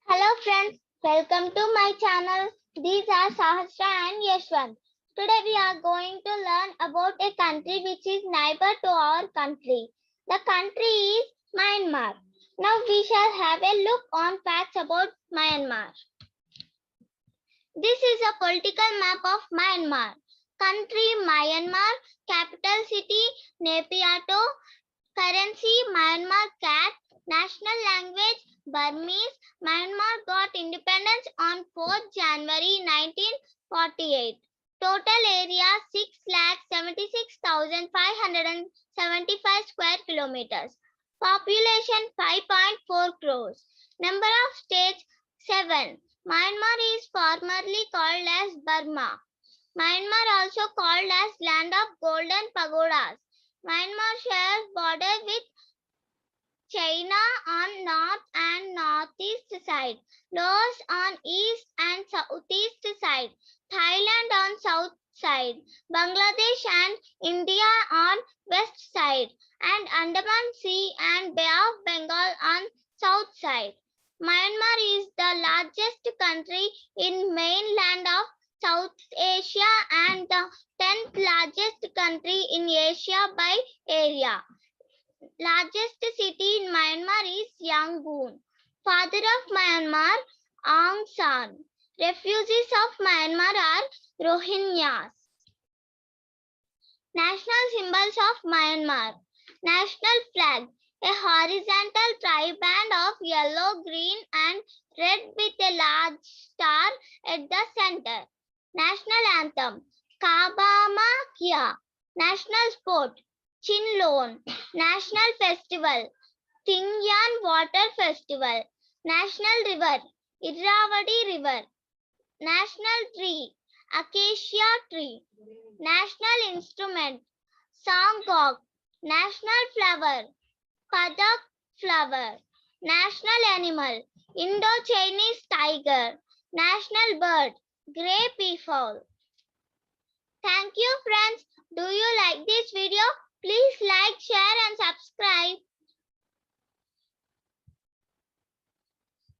Hello friends, welcome to my channel. These are Sahasra and Yashwant. Today we are going to learn about a country which is neighbor to our country. The country is Myanmar. Now we shall have a look on facts about Myanmar. This is a political map of Myanmar. Country Myanmar, capital city Naypyidaw, currency Myanmar kyat, national language Burmese. Myanmar got independence on 4th January 1948. Total area 6,76,575 square kilometers. Population 5.4 crores. Number of states 7. Myanmar is formerly called as Burma. Myanmar also called as Land of Golden Pagodas. Myanmar shares border with China on north and northeast side, Laos on east and southeast side, Thailand on south side, Bangladesh and India on west side, and Andaman Sea and Bay of Bengal on south side. Myanmar is the largest country in mainland of South Asia and the 10th largest country in Asia by area. Largest city in Myanmar is Yangon. Father of Myanmar, Aung San. Refugees of Myanmar are Rohingyas. National symbols of Myanmar. National flag. A horizontal triband of yellow, green and red with a large star at the center. National anthem. Kabama Kia. National sport. Chinlone. National festival. Tingyan Water Festival. National river. Irrawaddy River. National tree. Acacia tree. National instrument. Songok. National flower. Padak flower. National animal. Indo-Chinese tiger. National bird. Grey peafowl. Thank you friends. Do you like this video? Please like, share and subscribe.